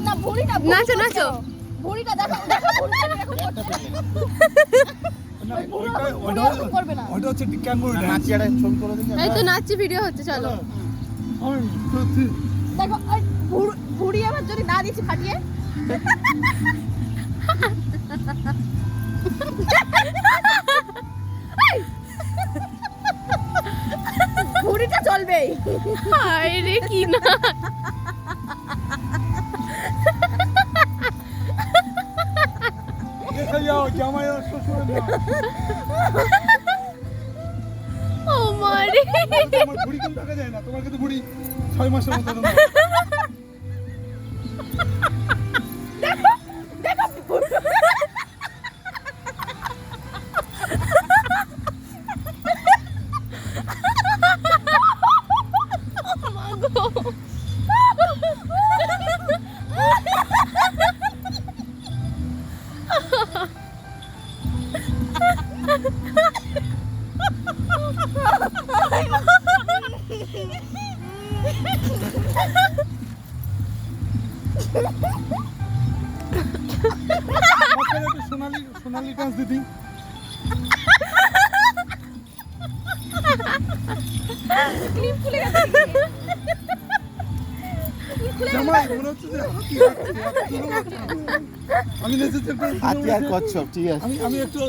না ভুড়ি না নাচো নাচো ভুড়িটা দেখো দেখো ভুড়িটা দেখো না ওটা হচ্ছে ক্যাঙ্গুরু নাচি একটা ছবি করে দিন এই তো নাচছি ভিডিও হচ্ছে চলো দেখো ভুড়ি আবার যদি না দিচ্ছি ফাটিয়ে ভুড়িটা চলবেই হায় রে কি না দেখে যাও জামাই আর শ্বশুর না ও মারে আমার বুড়ি কোন টাকা যায় না তোমার কাছে বুড়ি 6 মাসের মতো না সোনালি সোনালি ডান্স দিদি ক্লিপ খুলে গেছে জামাই মনে হচ্ছে যে আমি নেচেছি হাতি আর কচ্ছপ ঠিক আছে আমি একটু